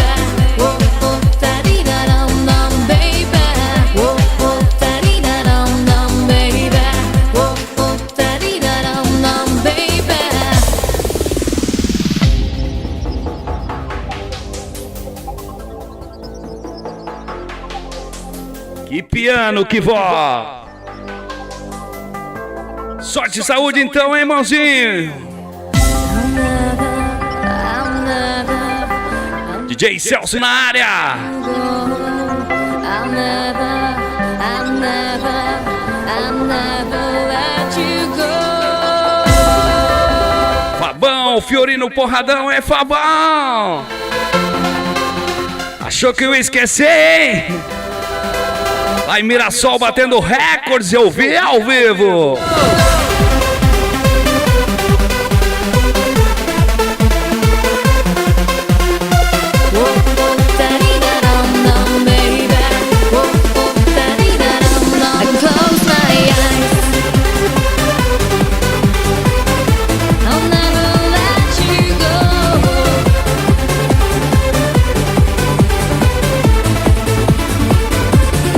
Whoa, whoa, da-dee-da-dum-dum, baby. Whoa, whoa, da-dee-da-dum-dum, baby. Whoa, whoa, da-dee-da-dum-dum, baby. Que piano, que voz! Sorte e saúde então, hein, irmãozinho? DJ Celso na área! I'll never let you go. Fabão, Fiorino Porradão é Fabão! Achou que eu ia esquecer, hein? Lá em Mirassol batendo recordes, eu vi ao vivo! Whoa, whoa, da-dee-da-dum-dum, baby. Whoa, whoa, da-dee-da-dum-dum. I close my eyes, I'll never let you go.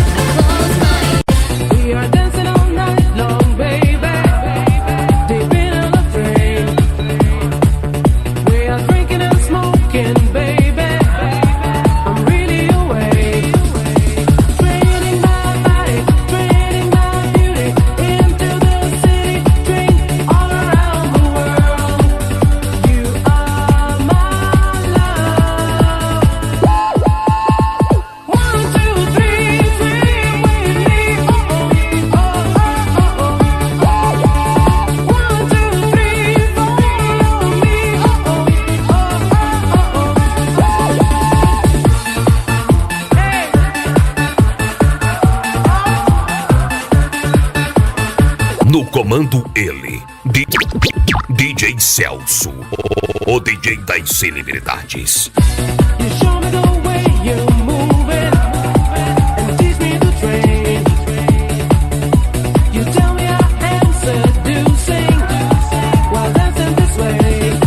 I close my eyes. We are dancing all night long, baby. comando ele, DJ Celso, o DJ das celebridades. You show me the way you move it and teach me the trade. You tell me I am seducing while dancing this way.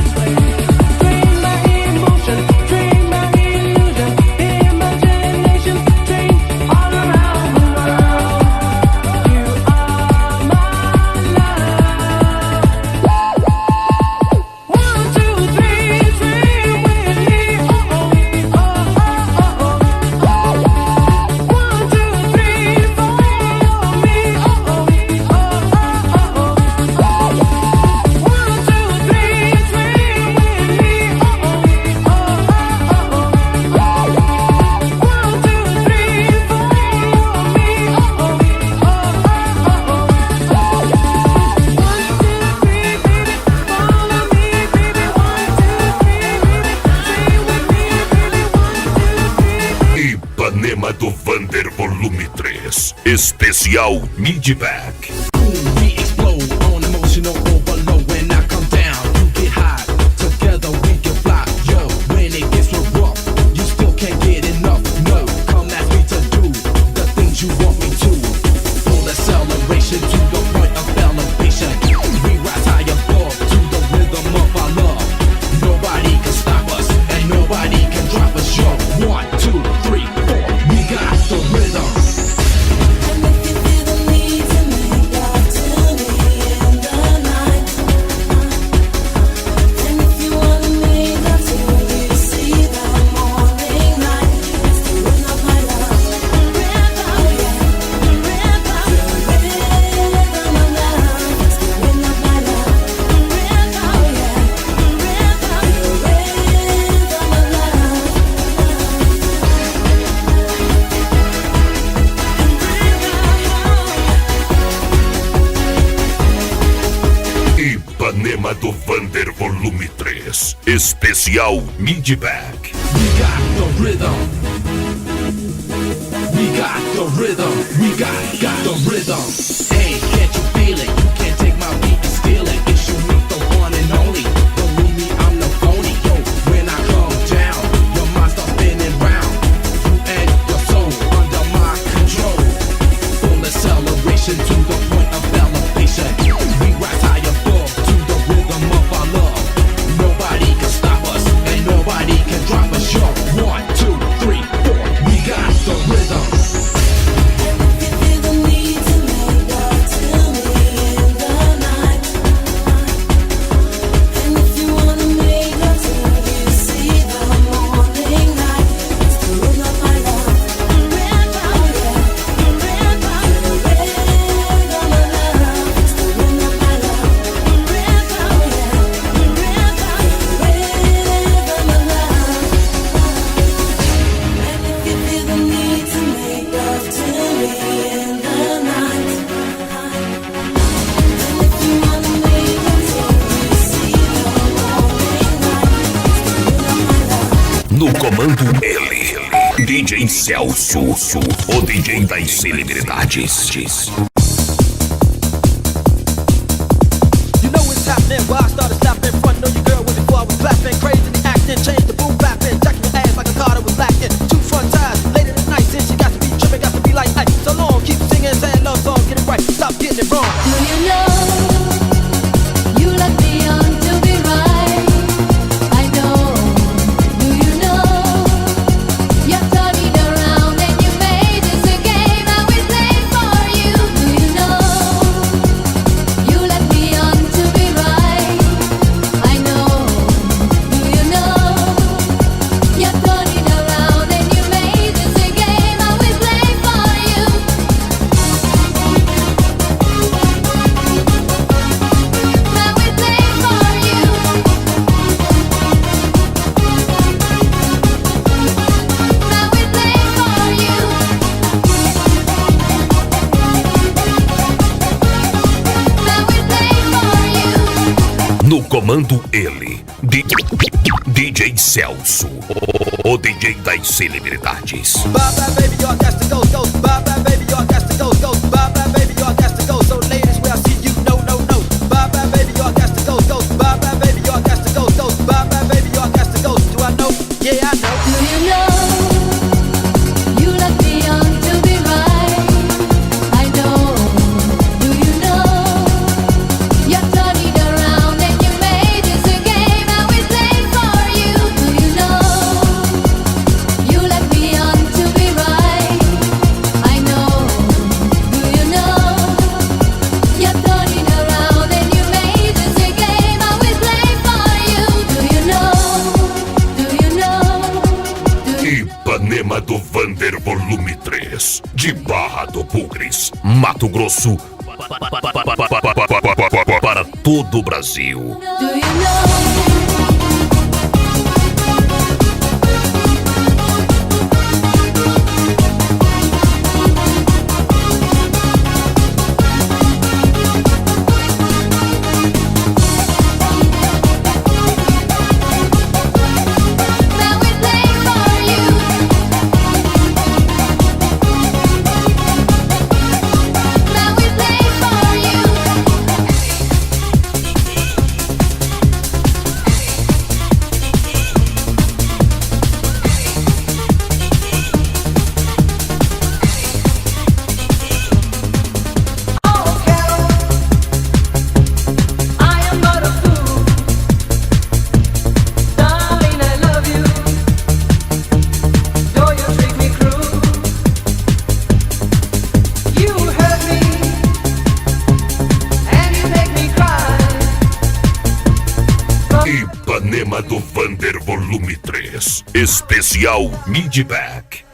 Train my emotion, train my illusion, imagination, train all around the world. You are my love. 1, 2, 3, dream with me. Oh, oh, oh, oh, oh, oh. 1, 2, 3, follow me. Oh, oh, oh, oh, oh, oh. 1, 2, 3, dream with me. Oh, oh, oh, oh, oh, oh. 1, 2, 3, follow me. Oh, oh, oh, oh, oh, oh. 1, 2, 3, baby, follow me, baby. 1, 2, 3, stay with me, baby. 1, 2, 3, baby. Ipanema do Vander Volume 3, especial Midback. We explode on emotional overload. When I come down, you get hot. Together we can fly. Yo, when it gets real rough, you still can't get enough. No, come ask me to do the things you want me to. Full acceleration to the point of elevation. We rise high above to the rhythm of our love. Nobody can stop us and nobody can drop us. Yo, 1, 2, 3, 4. We got the rhythm. And if you feel the need to make love to me in the night, and if you wanna make love till you see the morning light, it's the rhythm of my love. The rhythm, yeah, the rhythm, the rhythm of love. It's the rhythm of my love. The rhythm, yeah, the rhythm, the rhythm of Ipanema do Vander Volume 3, especial Midback. We got the rhythm. We got the rhythm. We got the rhythm. Hey, can't you feel it? You can't take my beat and steal it. It's unique, the one and only. Believe me, I'm the phony. Yo, when I come down, your mind starts spinning round. You and your soul under my control. Full acceleration to the point of elevation. We rise high above to the rhythm of our love. Nobody can stop us and nobody can drop us. Yo, 1, 2, 3, 4. We got the rhythm. And if you feel the need to make love to me in the night, and if you wanna make love till you see the morning light, it's the rhythm of my love. The rhythm, yeah, the rhythm, the rhythm of love. It's the rhythm of my love. The rhythm, yeah, the rhythm, the rhythm of love. And if you feel the need to make love to me in the night, and if you wanna make love till you see the morning light, No comando ele, DJ Celso, o DJ das celebridades. You know it's happening. Why I started slapping in front of your girl when before I was clapping, crazy acting, changed the boom bapping, jacking your ass like a car that was lacking. 2 front tires, late in the night, since she got to be tripping, got to be like ice. So long, keep singing, saying love songs, get it right, stop getting it wrong. do you know you let me on to be right? I know. Do you know you turned it around and you made this a game I will play for you? Do you know you let me on to be right? I know. Do you know you turned it around and you made this a game I will play for you? No comando ele, DJ Celso, o DJ das celebridades. Bye bye baby, y'all got to go, go. Bye bye baby, y'all got to go, go. Bye bye baby, y'all got to go. So ladies, where I see you, no, no. Vander Volume 3, de Barra do Bugres, Mato Grosso, para todo o Brasil. Do you know? Ipanema do Vander Volume 3, especial Midback.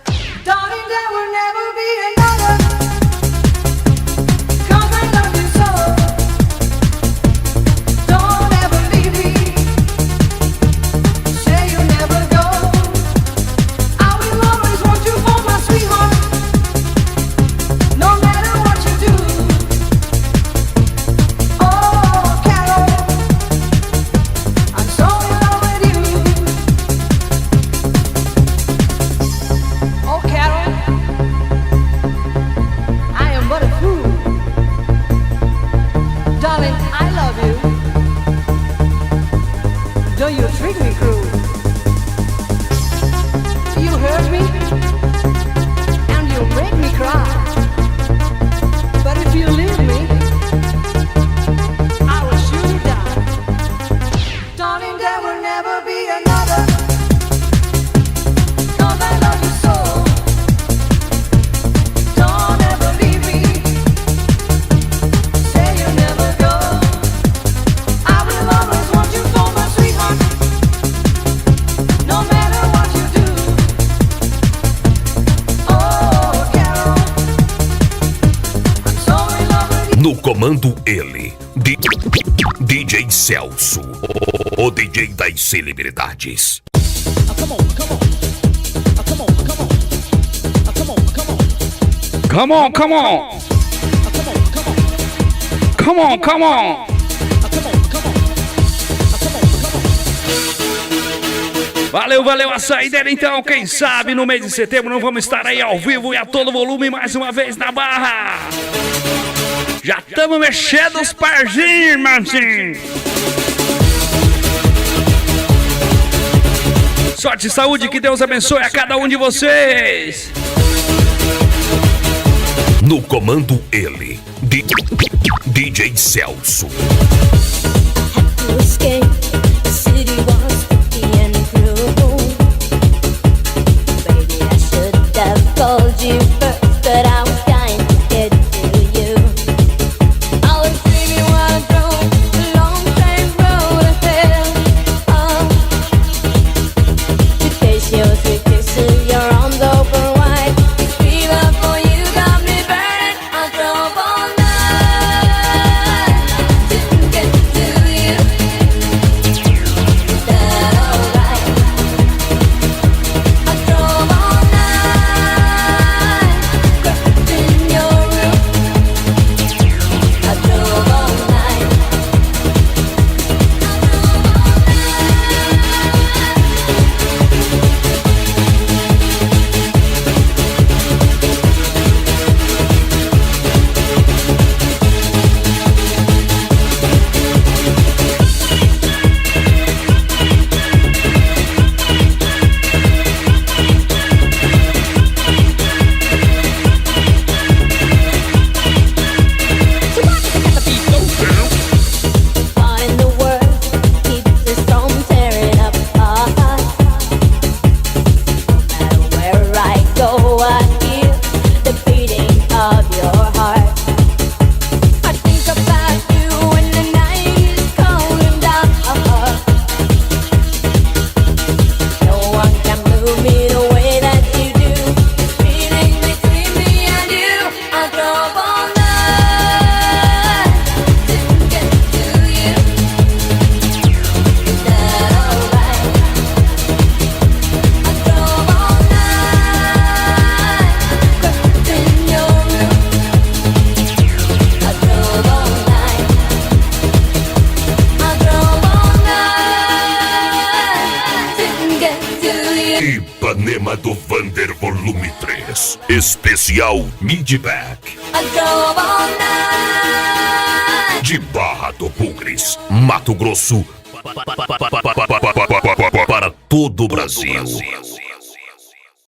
Darling, there will never be another. 'Cause I love you so. Don't ever leave me. Say you'll never go. I will always want you for my sweetheart. No matter what you do. Oh, Carol, I'm so in love with you. Oh, Carol, I am but a fool. Darling, I love you. Though you treat me cruel. You hurt me, and you make me cry. But if you leave me, I will surely die. Darling, there will never be another. 'Cause I love you so. Don't ever leave me. Say you'll never go. I will always want you for my sweetheart. No matter what you do. Oh, Carol, I'm so in love with you. No comando ele, DJ Celso, o DJ das celebridades. Come on, come on. Come on, come on. Valeu, valeu a saideira então. Quem sabe no mês de setembro não vamos estar aí ao vivo e a todo volume mais uma vez na Barra. Já estamos mexendo os parzinhos, irmãozinho. Sorte e saúde, que Deus abençoe a cada um de vocês. No comando ele, DJ Celso. To escape, the city was empty and cruel. Baby, I should have called you first, but I was dying to get to you. I was dreaming while I drove the long train road ahead. Oh, to taste your sweet kisses, your arms open wide. This fever for you got me burning. I drove all night, didn't get to you. Is that alright? I drove all night, Especial Midback. I go all night. De Barra do Bugres, Mato Grosso, para todo o Brasil.